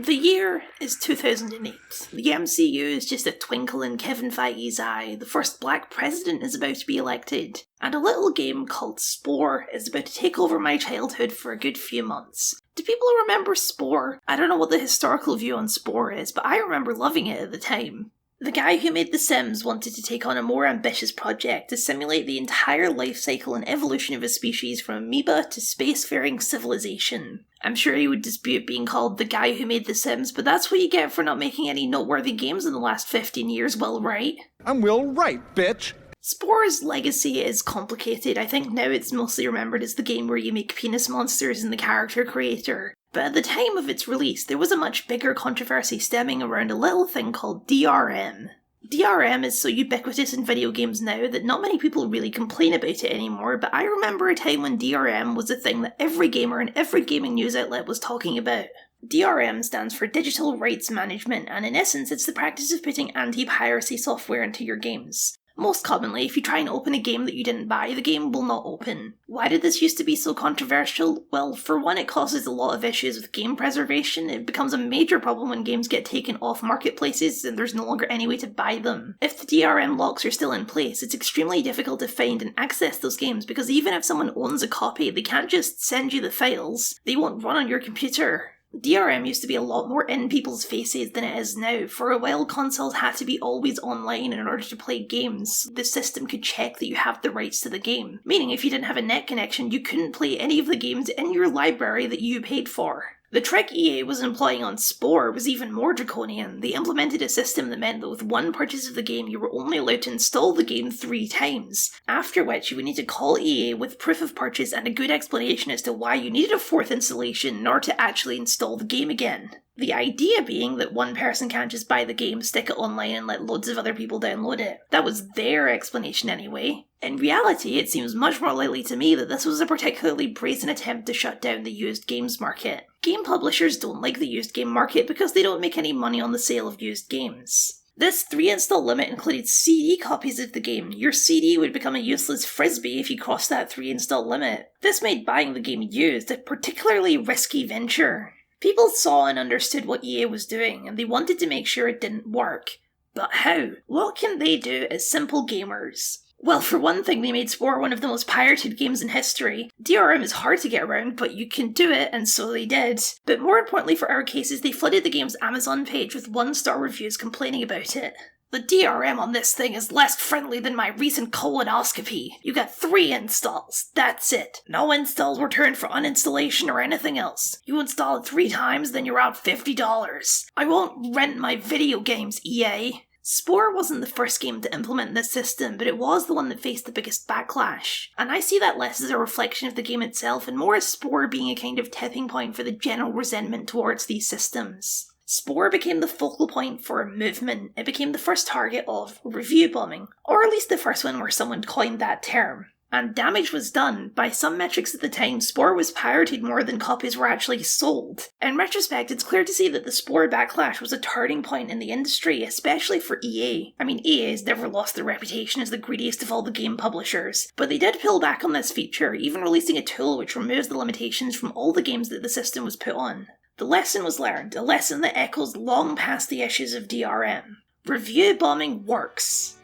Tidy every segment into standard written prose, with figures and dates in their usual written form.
The year is 2008. The MCU is just a twinkle in Kevin Feige's eye, the first black president is about to be elected, and a little game called Spore is about to take over my childhood for a good few months. Do people remember Spore? I don't know what the historical view on Spore is, but I remember loving it at the time. The guy who made The Sims wanted to take on a more ambitious project to simulate the entire life cycle and evolution of a species from amoeba to spacefaring civilization. I'm sure he would dispute being called the guy who made The Sims, but that's what you get for not making any noteworthy games in the last 15 years, Will Wright. I'm Will Wright, bitch! Spore's legacy is complicated. I think now it's mostly remembered as the game where you make penis monsters and the character creator. But at the time of its release, there was a much bigger controversy stemming around a little thing called DRM. DRM is so ubiquitous in video games now that not many people really complain about it anymore, but I remember a time when DRM was a thing that every gamer and every gaming news outlet was talking about. DRM stands for Digital Rights Management, and in essence it's the practice of putting anti-piracy software into your games. Most commonly, if you try and open a game that you didn't buy, the game will not open. Why did this used to be so controversial? Well, for one, it causes a lot of issues with game preservation. It becomes a major problem when games get taken off marketplaces and there's no longer any way to buy them. If the DRM locks are still in place, it's extremely difficult to find and access those games because even if someone owns a copy, they can't just send you the files. They won't run on your computer. DRM used to be a lot more in people's faces than it is now. For a while, consoles had to be always online in order to play games. The system could check that you have the rights to the game, meaning if you didn't have a net connection, you couldn't play any of the games in your library that you paid for. The trick EA was employing on Spore was even more draconian. They implemented a system that meant that with one purchase of the game, you were only allowed to install the game 3 times, after which you would need to call EA with proof of purchase and a good explanation as to why you needed a 4th installation in order to actually install the game again. The idea being that one person can't just buy the game, stick it online and let loads of other people download it. That was their explanation anyway. In reality, it seems much more likely to me that this was a particularly brazen attempt to shut down the used games market. Game publishers don't like the used game market because they don't make any money on the sale of used games. This 3 install limit included CD copies of the game. Your CD would become a useless frisbee if you crossed that 3 install limit. This made buying the game used a particularly risky venture. People saw and understood what EA was doing, and they wanted to make sure it didn't work. But how? What can they do as simple gamers? Well, for one thing, they made Spore one of the most pirated games in history. DRM is hard to get around, but you can do it, and so they did. But more importantly for our cases, they flooded the game's Amazon page with 1-star reviews complaining about it. The DRM on this thing is less friendly than my recent colonoscopy. You got 3 installs, that's it. No installs returned for uninstallation or anything else. You install it 3 times, then you're out $50. I won't rent my video games, EA. Spore wasn't the first game to implement this system, but it was the one that faced the biggest backlash. And I see that less as a reflection of the game itself and more as Spore being a kind of tipping point for the general resentment towards these systems. Spore became the focal point for a movement. It became the first target of review bombing, or at least the first one where someone coined that term. And damage was done. By some metrics at the time, Spore was pirated more than copies were actually sold. In retrospect, it's clear to see that the Spore backlash was a turning point in the industry, especially for EA. I mean, EA has never lost their reputation as the greediest of all the game publishers, but they did pull back on this feature, even releasing a tool which removes the limitations from all the games that the system was put on. The lesson was learned, a lesson that echoes long past the issues of DRM. Review bombing works.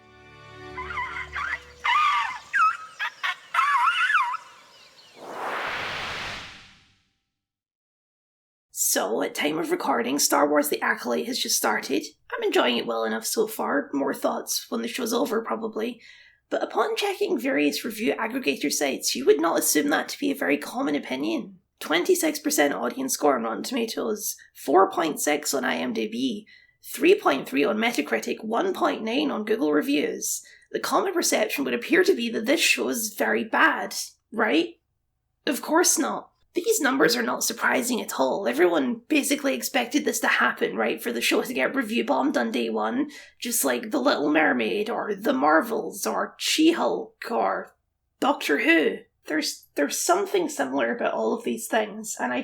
So, at time of recording, Star Wars The Acolyte has just started. I'm enjoying it well enough so far, more thoughts when the show's over probably. But upon checking various review aggregator sites, you would not assume that to be a very common opinion. 26% audience score on Rotten Tomatoes, 4.6 on IMDb, 3.3 on Metacritic, 1.9 on Google Reviews. The common perception would appear to be that this show is very bad, right? Of course not. These numbers are not surprising at all. Everyone basically expected this to happen, right? For the show to get review bombed on day one, just like The Little Mermaid, or The Marvels, or She-Hulk, or Doctor Who. There's something similar about all of these things, and I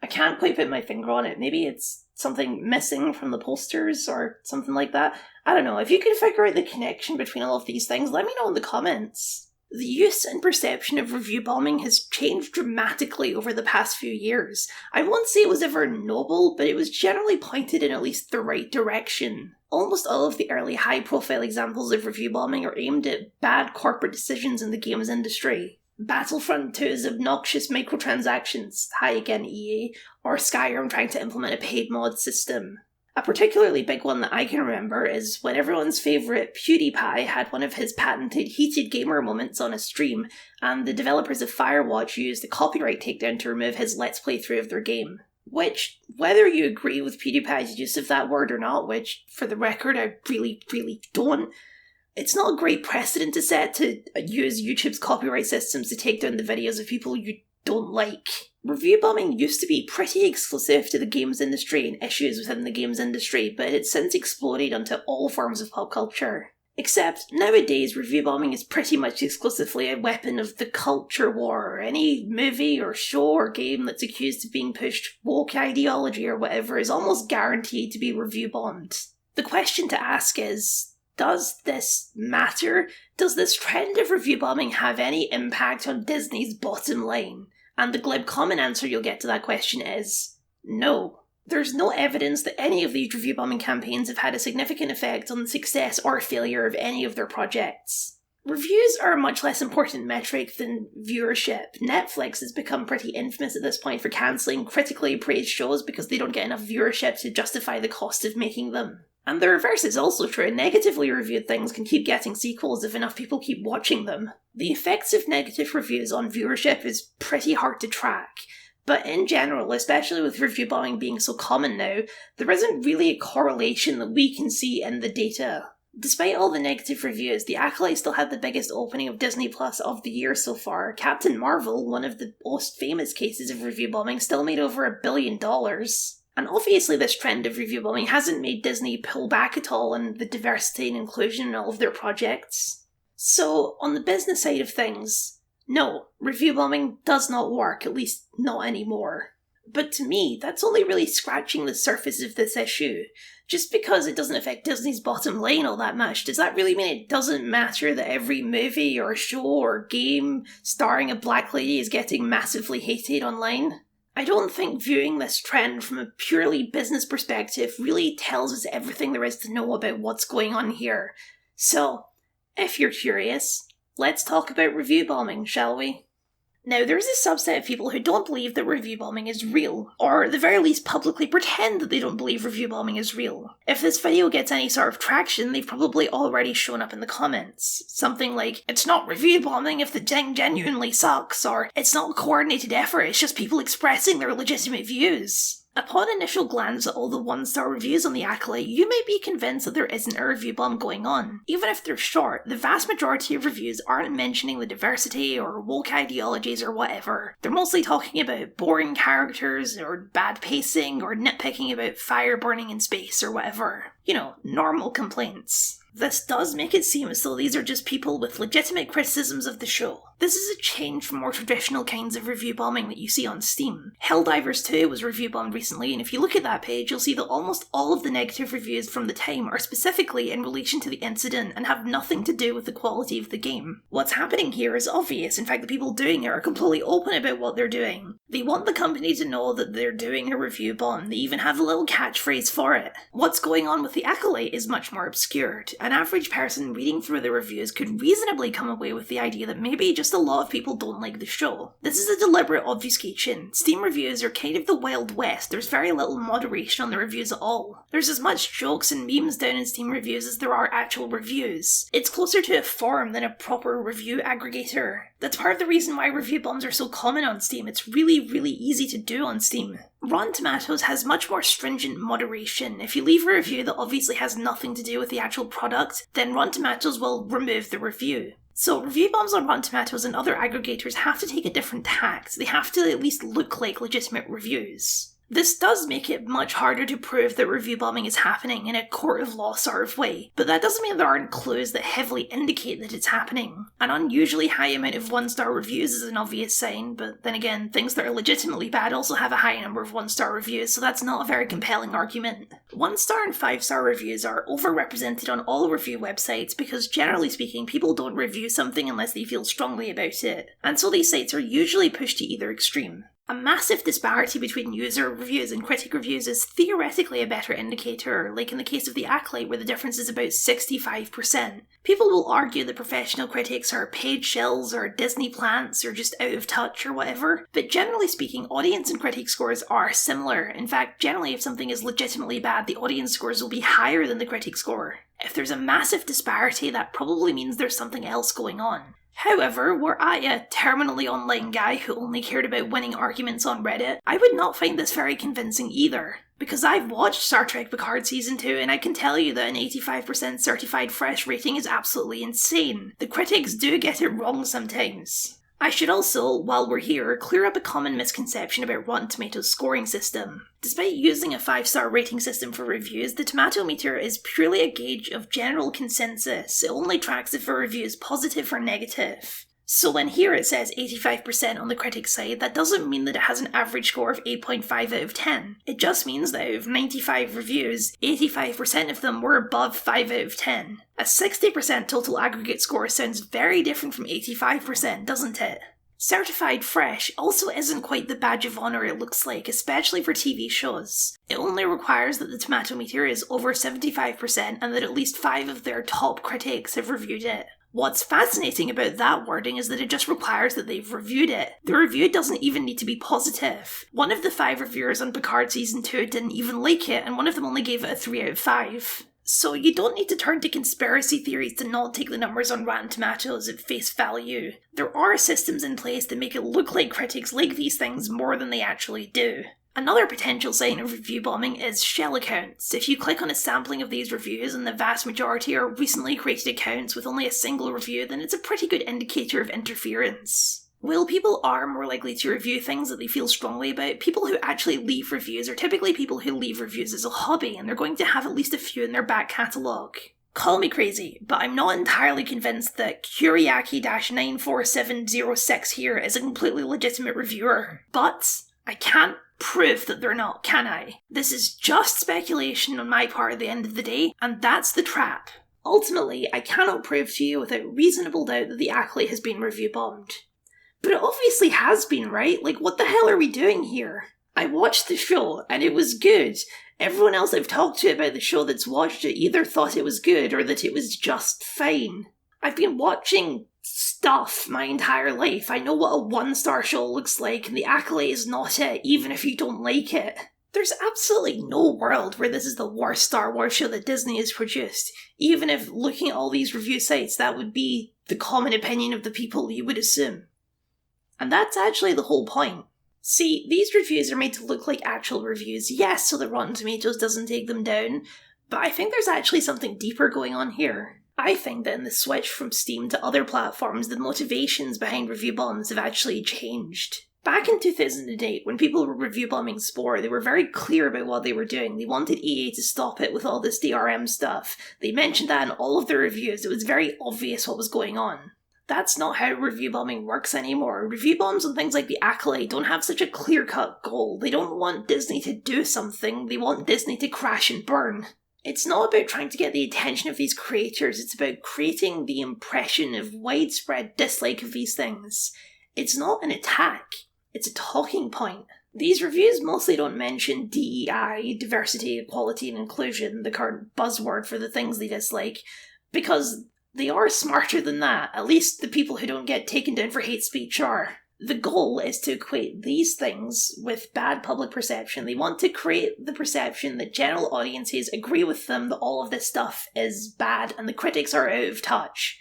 can't quite put my finger on it. Maybe it's something missing from the posters or something like that. I don't know. If you can figure out the connection between all of these things, let me know in the comments. The use and perception of review bombing has changed dramatically over the past few years. I won't say it was ever noble, but it was generally pointed in at least the right direction. Almost all of the early high-profile examples of review bombing are aimed at bad corporate decisions in the games industry. Battlefront 2's obnoxious microtransactions, hi again EA, or Skyrim trying to implement a paid mod system. A particularly big one that I can remember is when everyone's favourite PewDiePie had one of his patented heated gamer moments on a stream, and the developers of Firewatch used a copyright takedown to remove his Let's Playthrough of their game. Which, whether you agree with PewDiePie's use of that word or not, which, for the record, I really don't, it's not a great precedent to set to use YouTube's copyright systems to take down the videos of people you don't like. Review bombing used to be pretty exclusive to the games industry and issues within the games industry, but it's since exploded onto all forms of pop culture. Except, nowadays, review bombing is pretty much exclusively a weapon of the culture war. Any movie or show or game that's accused of being pushed woke ideology or whatever is almost guaranteed to be review bombed. The question to ask is, does this matter? Does this trend of review bombing have any impact on Disney's bottom line? And the glib common answer you'll get to that question is no. There's no evidence that any of these review bombing campaigns have had a significant effect on the success or failure of any of their projects. Reviews are a much less important metric than viewership. Netflix has become pretty infamous at this point for cancelling critically praised shows because they don't get enough viewership to justify the cost of making them. And the reverse is also true. Negatively reviewed things can keep getting sequels if enough people keep watching them. The effects of negative reviews on viewership is pretty hard to track, but in general, especially with review bombing being so common now, there isn't really a correlation that we can see in the data. Despite all the negative reviews, the Acolyte still had the biggest opening of Disney Plus of the year so far. Captain Marvel, one of the most famous cases of review bombing, still made over $1 billion. And obviously this trend of review bombing hasn't made Disney pull back at all on the diversity and inclusion in all of their projects. So, on the business side of things, no, review bombing does not work, at least not anymore. But to me, that's only really scratching the surface of this issue. Just because it doesn't affect Disney's bottom line all that much, does that really mean it doesn't matter that every movie or show or game starring a black lady is getting massively hated online? I don't think viewing this trend from a purely business perspective really tells us everything there is to know about what's going on here. So, if you're curious, let's talk about review bombing, shall we? Now, there's a subset of people who don't believe that review bombing is real, or at the very least publicly pretend that they don't believe review bombing is real. If this video gets any sort of traction, they've probably already shown up in the comments. Something like, it's not review bombing if the thing genuinely sucks, or it's not a coordinated effort, it's just people expressing their legitimate views. Upon initial glance at all the one-star reviews on the Acolyte, you may be convinced that there isn't a review bomb going on. Even if they're short, the vast majority of reviews aren't mentioning the diversity or woke ideologies or whatever. They're mostly talking about boring characters or bad pacing or nitpicking about fire burning in space or whatever. You know, normal complaints. This does make it seem as though these are just people with legitimate criticisms of the show. This is a change from more traditional kinds of review bombing that you see on Steam. Helldivers 2 was review bombed recently, and if you look at that page, you'll see that almost all of the negative reviews from the time are specifically in relation to the incident and have nothing to do with the quality of the game. What's happening here is obvious. In fact, the people doing it are completely open about what they're doing. They want the company to know that they're doing a review bomb. They even have a little catchphrase for it. What's going on with the Acolyte is much more obscured. An average person reading through the reviews could reasonably come away with the idea that maybe just a lot of people don't like the show. This is a deliberate obfuscation. Steam reviews are kind of the Wild West. There's very little moderation on the reviews at all. There's as much jokes and memes down in Steam reviews as there are actual reviews. It's closer to a forum than a proper review aggregator. That's part of the reason why review bombs are so common on Steam. It's really easy to do on Steam. Rotten Tomatoes has much more stringent moderation. If you leave a review that obviously has nothing to do with the actual product, then Rotten Tomatoes will remove the review. So review bombs on Rotten Tomatoes and other aggregators have to take a different tact. They have to at least look like legitimate reviews. This does make it much harder to prove that review bombing is happening in a court of law sort of way, but that doesn't mean there aren't clues that heavily indicate that it's happening. An unusually high amount of 1-star reviews is an obvious sign, but then again, things that are legitimately bad also have a high number of 1-star reviews, so that's not a very compelling argument. 1-star and 5-star reviews are overrepresented on all review websites because, generally speaking, people don't review something unless they feel strongly about it, and so these sites are usually pushed to either extreme. A massive disparity between user reviews and critic reviews is theoretically a better indicator, like in the case of the Acolyte where the difference is about 65%. People will argue that professional critics are paid shills or Disney plants or just out of touch or whatever, but generally speaking, audience and critic scores are similar. In fact, generally if something is legitimately bad, the audience scores will be higher than the critic score. If there's a massive disparity, that probably means there's something else going on. However, were I a terminally online guy who only cared about winning arguments on Reddit, I would not find this very convincing either. Because I've watched Star Trek Picard Season 2 and I can tell you that an 85% certified fresh rating is absolutely insane. The critics do get it wrong sometimes. I should also, while we're here, clear up a common misconception about Rotten Tomatoes' scoring system. Despite using a 5-star rating system for reviews, the Tomatometer is purely a gauge of general consensus. It only tracks if a review is positive or negative. So when here it says 85% on the critic side, that doesn't mean that it has an average score of 8.5 out of 10. It just means that out of 95 reviews, 85% of them were above 5 out of 10. A 60% total aggregate score sounds very different from 85%, doesn't it? Certified fresh also isn't quite the badge of honour it looks like, especially for TV shows. It only requires that the Tomatometer is over 75% and that at least 5 of their top critics have reviewed it. What's fascinating about that wording is that it just requires that they've reviewed it. The review doesn't even need to be positive. One of the 5 reviewers on Picard Season 2 didn't even like it, and one of them only gave it a 3 out of 5. So you don't need to turn to conspiracy theories to not take the numbers on Rotten Tomatoes at face value. There are systems in place that make it look like critics like these things more than they actually do. Another potential sign of review bombing is shell accounts. If you click on a sampling of these reviews and the vast majority are recently created accounts with only a single review, then it's a pretty good indicator of interference. While people are more likely to review things that they feel strongly about, people who actually leave reviews are typically people who leave reviews as a hobby, and they're going to have at least a few in their back catalogue. Call me crazy, but I'm not entirely convinced that Kuriaki-94706 here is a completely legitimate reviewer. But I can't prove that they're not, can I? This is just speculation on my part at the end of the day, and that's the trap. Ultimately, I cannot prove to you without reasonable doubt that the Acolyte has been review bombed. But it obviously has been, right? Like, what the hell are we doing here? I watched the show, and it was good. Everyone else I've talked to about the show that's watched it either thought it was good or that it was just fine. I've been watching stuff my entire life. I know what a 1-star show looks like, and the Acolyte is not it, even if you don't like it. There's absolutely no world where this is the worst Star Wars show that Disney has produced, even if looking at all these review sites, that would be the common opinion of the people you would assume. And that's actually the whole point. See, these reviews are made to look like actual reviews, yes, so that Rotten Tomatoes doesn't take them down, but I think there's actually something deeper going on here. I think that in the switch from Steam to other platforms, the motivations behind review bombs have actually changed. Back in 2008, when people were review bombing Spore, they were very clear about what they were doing. They wanted EA to stop it with all this DRM stuff. They mentioned that in all of their reviews. It was very obvious what was going on. That's not how review bombing works anymore. Review bombs on things like the Acolyte don't have such a clear-cut goal. They don't want Disney to do something. They want Disney to crash and burn. It's not about trying to get the attention of these creators, it's about creating the impression of widespread dislike of these things. It's not an attack, it's a talking point. These reviews mostly don't mention DEI, diversity, equality and inclusion, the current buzzword for the things they dislike, because they are smarter than that. At least the people who don't get taken down for hate speech are. The goal is to equate these things with bad public perception. They want to create the perception that general audiences agree with them that all of this stuff is bad and the critics are out of touch.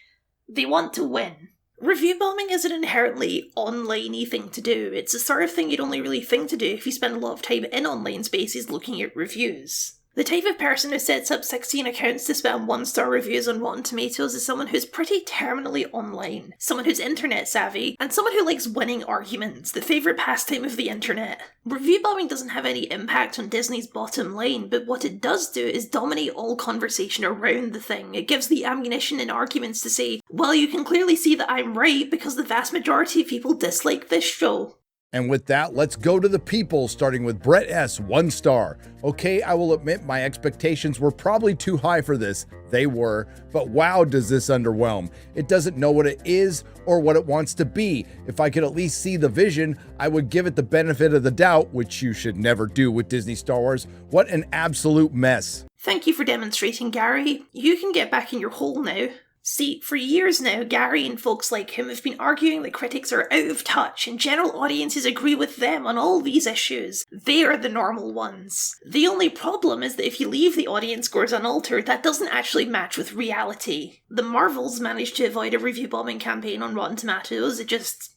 They want to win. Review bombing is an inherently online-y thing to do. It's the sort of thing you'd only really think to do if you spend a lot of time in online spaces looking at reviews. The type of person who sets up 16 accounts to spam 1-star reviews on Rotten Tomatoes is someone who's pretty terminally online, someone who's internet savvy, and someone who likes winning arguments, the favourite pastime of the internet. Review bombing doesn't have any impact on Disney's bottom line, but what it does do is dominate all conversation around the thing. It gives the ammunition and arguments to say, well, you can clearly see that I'm right because the vast majority of people dislike this show. And with that, let's go to the people, starting with Brett S., 1 star. Okay, I will admit my expectations were probably too high for this. They were, but wow, does this underwhelm. It doesn't know what it is or what it wants to be. If I could at least see the vision, I would give it the benefit of the doubt, which you should never do with Disney Star Wars. What an absolute mess. Thank you for demonstrating, Gary. You can get back in your hole now. See, for years now, Gary and folks like him have been arguing that critics are out of touch and general audiences agree with them on all these issues. They are the normal ones. The only problem is that if you leave the audience scores unaltered, that doesn't actually match with reality. The Marvels managed to avoid a review bombing campaign on Rotten Tomatoes. It just,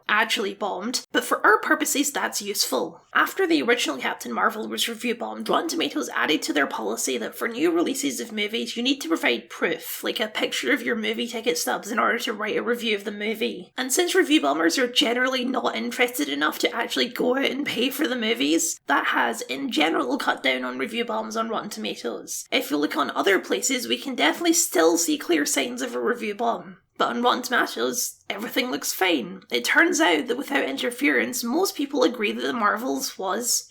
actually bombed. But for our purposes, that's useful. After the original Captain Marvel was review bombed, Rotten Tomatoes added to their policy that for new releases of movies, you need to provide proof, like a picture of your movie ticket stubs in order to write a review of the movie. And since review bombers are generally not interested enough to actually go out and pay for the movies, that has, in general, cut down on review bombs on Rotten Tomatoes. If you look on other places, we can definitely still see clear signs of a review bomb. But on Rotten Tomatoes, everything looks fine. It turns out that without interference, most people agree that The Marvels was,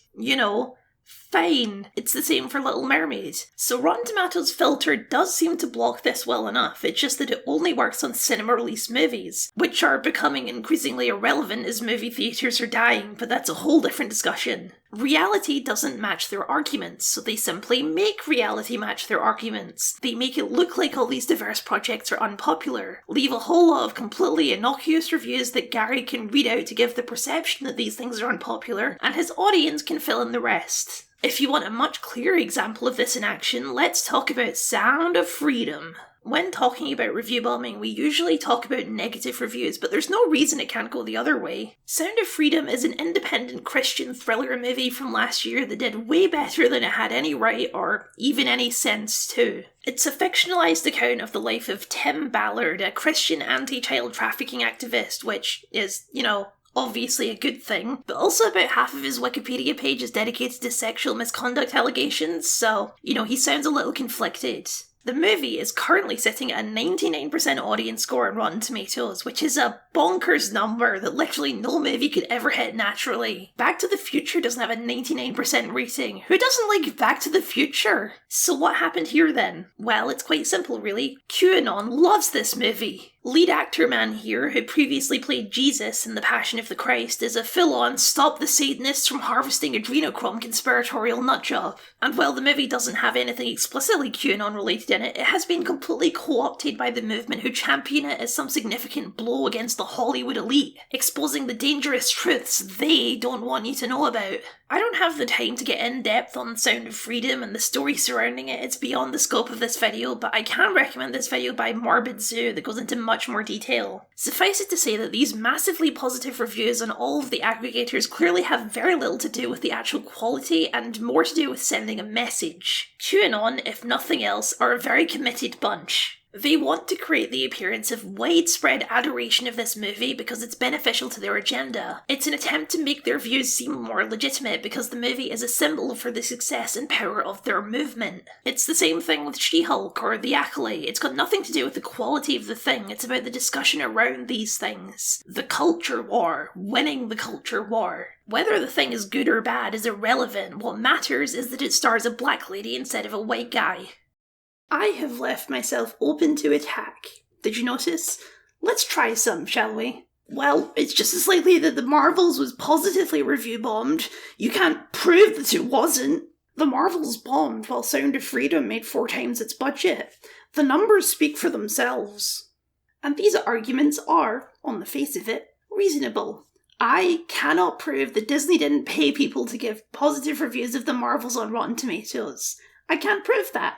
fine. It's the same for Little Mermaid. So Rotten Tomatoes' filter does seem to block this well enough, it's just that it only works on cinema-released movies, which are becoming increasingly irrelevant as movie theatres are dying, but that's a whole different discussion. Reality doesn't match their arguments, so they simply make reality match their arguments. They make it look like all these diverse projects are unpopular, leave a whole lot of completely innocuous reviews that Gary can read out to give the perception that these things are unpopular, and his audience can fill in the rest. If you want a much clearer example of this in action, let's talk about Sound of Freedom. When talking about review bombing, we usually talk about negative reviews, but there's no reason it can't go the other way. Sound of Freedom is an independent Christian thriller movie from last year that did way better than it had any right or even any sense to. It's a fictionalised account of the life of Tim Ballard, a Christian anti-child trafficking activist, which is, obviously a good thing, but also about half of his Wikipedia page is dedicated to sexual misconduct allegations, so, he sounds a little conflicted. The movie is currently sitting at a 99% audience score on Rotten Tomatoes, which is a bonkers number that literally no movie could ever hit naturally. Back to the Future doesn't have a 99% rating. Who doesn't like Back to the Future? So what happened here then? Well, it's quite simple really. QAnon loves this movie. Lead actor man here, who previously played Jesus in The Passion of the Christ, is a full-on stop the Satanists from harvesting adrenochrome conspiratorial nutjob. And while the movie doesn't have anything explicitly QAnon related in it, it has been completely co-opted by the movement who champion it as some significant blow against the Hollywood elite, exposing the dangerous truths they don't want you to know about. I don't have the time to get in-depth on Sound of Freedom and the story surrounding it, it's beyond the scope of this video, but I can recommend this video by Morbid Zoo that goes into much more detail. Suffice it to say that these massively positive reviews on all of the aggregators clearly have very little to do with the actual quality and more to do with sending a message. QAnon, if nothing else, are a very committed bunch. They want to create the appearance of widespread adoration of this movie because it's beneficial to their agenda. It's an attempt to make their views seem more legitimate because the movie is a symbol for the success and power of their movement. It's the same thing with She-Hulk or The Acolyte. It's got nothing to do with the quality of the thing, it's about the discussion around these things. The culture war, winning the culture war. Whether the thing is good or bad is irrelevant. What matters is that it stars a black lady instead of a white guy. I have left myself open to attack. Did you notice? Let's try some, shall we? Well, it's just as likely that The Marvels was positively review bombed. You can't prove that it wasn't. The Marvels bombed while Sound of Freedom made 4 times its budget. The numbers speak for themselves. And these arguments are, on the face of it, reasonable. I cannot prove that Disney didn't pay people to give positive reviews of The Marvels on Rotten Tomatoes. I can't prove that.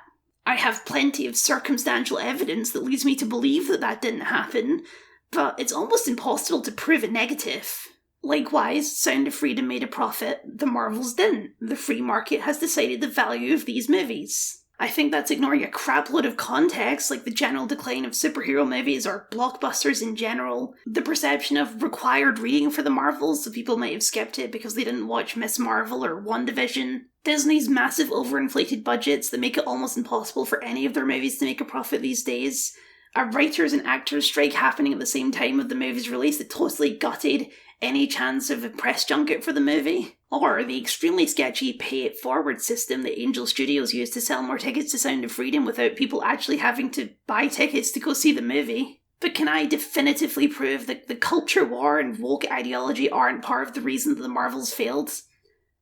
I have plenty of circumstantial evidence that leads me to believe that that didn't happen, but it's almost impossible to prove a negative. Likewise, Sound of Freedom made a profit, the Marvels didn't. The free market has decided the value of these movies. I think that's ignoring a crapload of context, like the general decline of superhero movies or blockbusters in general. The perception of required reading for the Marvels, so people might have skipped it because they didn't watch Miss Marvel or WandaVision. Disney's massive overinflated budgets that make it almost impossible for any of their movies to make a profit these days. A writers and actors strike happening at the same time of the movie's release that totally gutted any chance of a press junket for the movie. Or the extremely sketchy pay-it-forward system that Angel Studios used to sell more tickets to Sound of Freedom without people actually having to buy tickets to go see the movie. But can I definitively prove that the culture war and woke ideology aren't part of the reason that the Marvels failed?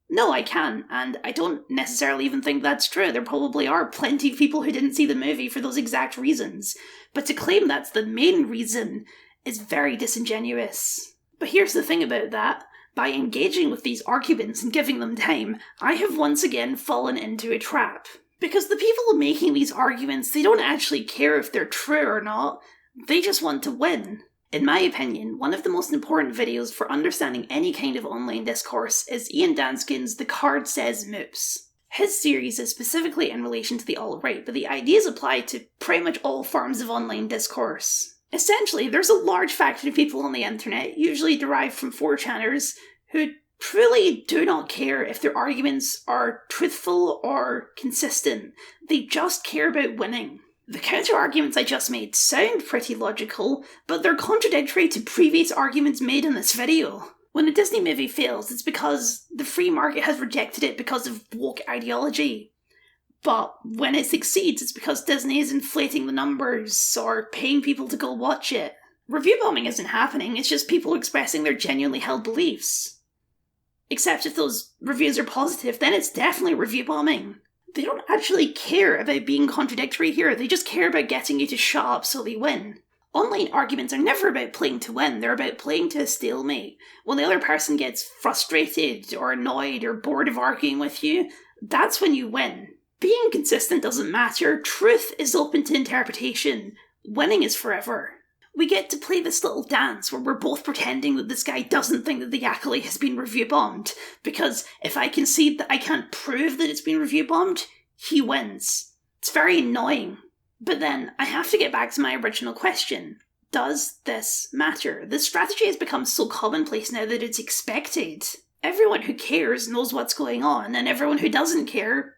No, I can, and I don't necessarily even think that's true. There probably are plenty of people who didn't see the movie for those exact reasons. But to claim that's the main reason is very disingenuous. But here's the thing about that. By engaging with these arguments and giving them time, I have once again fallen into a trap. Because the people making these arguments, they don't actually care if they're true or not. They just want to win. In my opinion, one of the most important videos for understanding any kind of online discourse is Ian Danskin's The Card Says Moops. His series is specifically in relation to the alt-right, but the ideas apply to pretty much all forms of online discourse. Essentially, there's a large faction of people on the internet, usually derived from 4chaners, who truly do not care if their arguments are truthful or consistent. They just care about winning. The counter-arguments I just made sound pretty logical, but they're contradictory to previous arguments made in this video. When a Disney movie fails, it's because the free market has rejected it because of woke ideology. But when it succeeds, it's because Disney is inflating the numbers or paying people to go watch it. Review bombing isn't happening, it's just people expressing their genuinely held beliefs. Except if those reviews are positive, then it's definitely review bombing. They don't actually care about being contradictory here, they just care about getting you to shut up so they win. Online arguments are never about playing to win, they're about playing to a stalemate. When the other person gets frustrated or annoyed or bored of arguing with you, that's when you win. Being consistent doesn't matter, truth is open to interpretation, winning is forever. We get to play this little dance where we're both pretending that this guy doesn't think that the Acolyte has been review bombed, because if I concede that I can't prove that it's been review bombed, he wins. It's very annoying. But then, I have to get back to my original question. Does this matter? This strategy has become so commonplace now that it's expected. Everyone who cares knows what's going on, and everyone who doesn't care,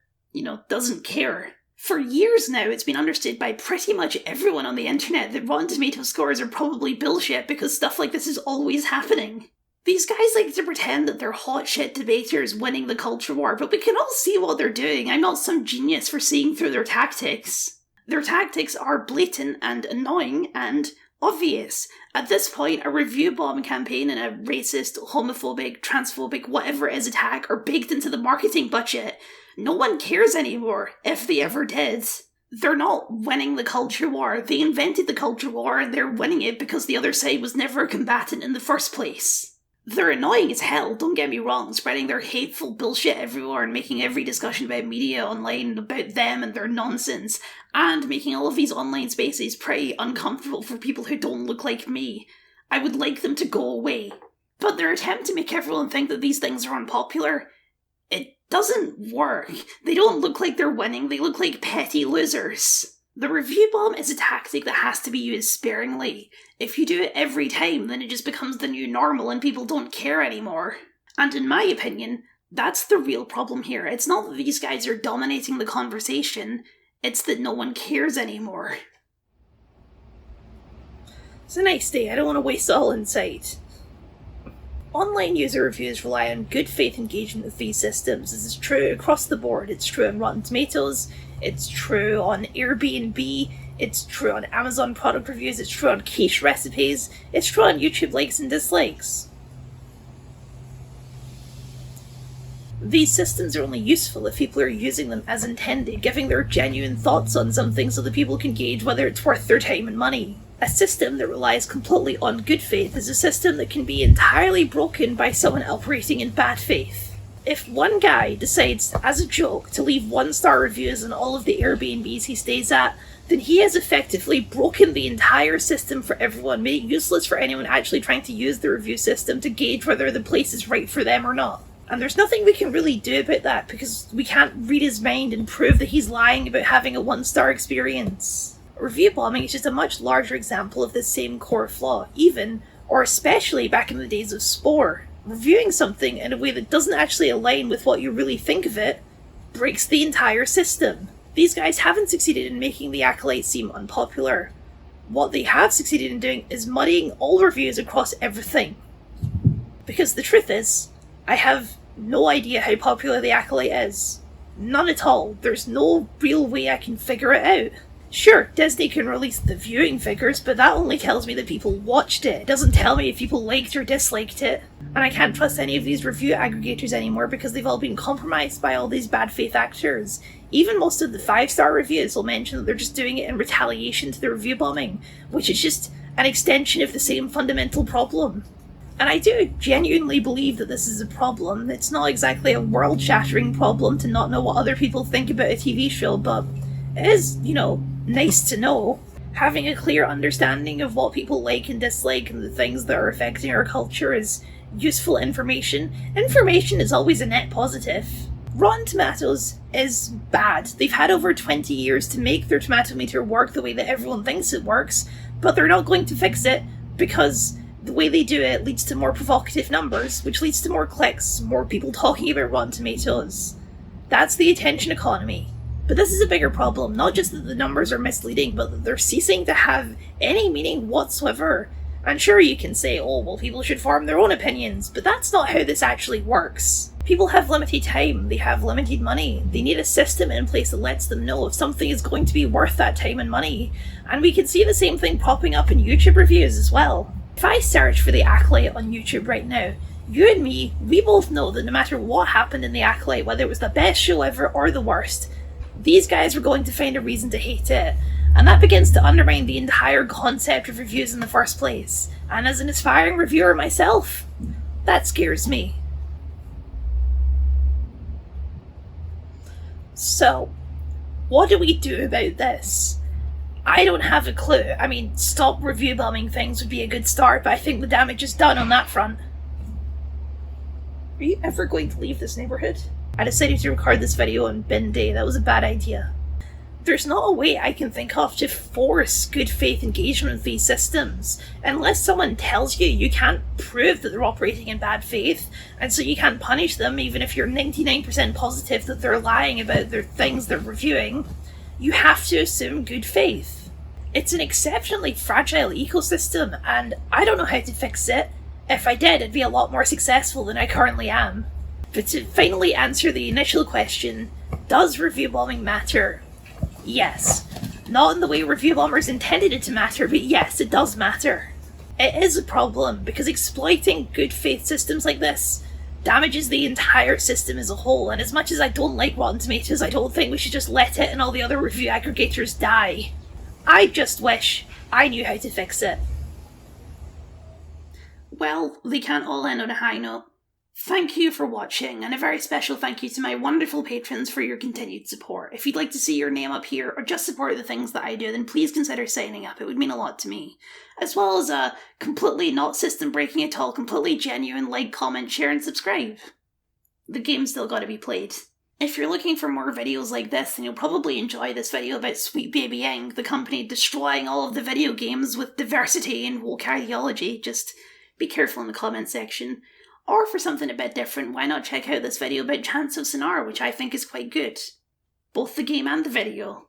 doesn't care. For years now, it's been understood by pretty much everyone on the internet that Rotten Tomato scores are probably bullshit because stuff like this is always happening. These guys like to pretend that they're hot shit debaters winning the culture war, but we can all see what they're doing. I'm not some genius for seeing through their tactics. Their tactics are blatant and annoying and obvious. At this point, a review bomb campaign and a racist, homophobic, transphobic, whatever it is attack are baked into the marketing budget. No one cares anymore, if they ever did. They're not winning the culture war. They invented the culture war and they're winning it because the other side was never a combatant in the first place. They're annoying as hell, don't get me wrong, spreading their hateful bullshit everywhere and making every discussion about media online about them and their nonsense, and making all of these online spaces pretty uncomfortable for people who don't look like me. I would like them to go away. But their attempt to make everyone think that these things are unpopular, it doesn't work. They don't look like they're winning, they look like petty losers. The review bomb is a tactic that has to be used sparingly. If you do it every time, then it just becomes the new normal and people don't care anymore. And in my opinion, that's the real problem here. It's not that these guys are dominating the conversation, it's that no one cares anymore. It's a nice day, I don't want to waste all insight. Online user reviews rely on good faith engagement with these systems. This is true across the board. It's true on Rotten Tomatoes, it's true on Airbnb, it's true on Amazon product reviews, it's true on quiche recipes, it's true on YouTube likes and dislikes. These systems are only useful if people are using them as intended, giving their genuine thoughts on something so that people can gauge whether it's worth their time and money. A system that relies completely on good faith is a system that can be entirely broken by someone operating in bad faith. If one guy decides, as a joke, to leave 1-star reviews on all of the Airbnbs he stays at, then he has effectively broken the entire system for everyone, made it useless for anyone actually trying to use the review system to gauge whether the place is right for them or not. And there's nothing we can really do about that, because we can't read his mind and prove that he's lying about having a 1-star experience. Review bombing is just a much larger example of this same core flaw, even, or especially back in the days of Spore. Reviewing something in a way that doesn't actually align with what you really think of it breaks the entire system. These guys haven't succeeded in making the Acolyte seem unpopular. What they have succeeded in doing is muddying all reviews across everything. Because the truth is, I have no idea how popular the Acolyte is. None at all. There's no real way I can figure it out. Sure, Disney can release the viewing figures, but that only tells me that people watched it. It doesn't tell me if people liked or disliked it. And I can't trust any of these review aggregators anymore because they've all been compromised by all these bad faith actors. Even most of the 5-star reviews will mention that they're just doing it in retaliation to the review bombing, which is just an extension of the same fundamental problem. And I do genuinely believe that this is a problem. It's not exactly a world-shattering problem to not know what other people think about a TV show, but it is, nice to know. Having a clear understanding of what people like and dislike and the things that are affecting our culture is useful information. Information is always a net positive. Rotten Tomatoes is bad. They've had over 20 years to make their tomato meter work the way that everyone thinks it works, but they're not going to fix it because the way they do it leads to more provocative numbers, which leads to more clicks, more people talking about Rotten Tomatoes. That's the attention economy. But this is a bigger problem, not just that the numbers are misleading, but that they're ceasing to have any meaning whatsoever. And sure, you can say, oh, well, people should form their own opinions, but that's not how this actually works. People have limited time, they have limited money, they need a system in place that lets them know if something is going to be worth that time and money. And we can see the same thing popping up in YouTube reviews as well. If I search for the Acolyte on YouTube right now, you and me, we both know that no matter what happened in the Acolyte, whether it was the best show ever or the worst, these guys were going to find a reason to hate it. And that begins to undermine the entire concept of reviews in the first place. And as an aspiring reviewer myself, that scares me. So, what do we do about this? I don't have a clue. I mean, stop review bombing things would be a good start, but I think the damage is done on that front. Are you ever going to leave this neighborhood? I decided to record this video on bin day. That was a bad idea. There's not a way I can think of to force good faith engagement with these systems. Unless someone tells you you can't prove that they're operating in bad faith, and so you can't punish them even if you're 99% positive that they're lying about their things they're reviewing, you have to assume good faith. It's an exceptionally fragile ecosystem, and I don't know how to fix it. If I did, I'd be a lot more successful than I currently am. But to finally answer the initial question, does review bombing matter? Yes. Not in the way review bombers intended it to matter, but yes, it does matter. It is a problem, because exploiting good faith systems like this damages the entire system as a whole, and as much as I don't like Rotten Tomatoes, I don't think we should just let it and all the other review aggregators die. I just wish I knew how to fix it. Well, they can't all end on a high note. Thank you for watching, and a very special thank you to my wonderful patrons for your continued support. If you'd like to see your name up here, or just support the things that I do, then please consider signing up. It would mean a lot to me. As well as a completely not system breaking at all, completely genuine like, comment, share, and subscribe. The game's still gotta be played. If you're looking for more videos like this, then you'll probably enjoy this video about Sweet Baby Inc., the company destroying all of the video games with diversity and woke ideology. Just be careful in the comment section. Or for something a bit different, why not check out this video about Chants of Sonar, which I think is quite good. Both the game and the video.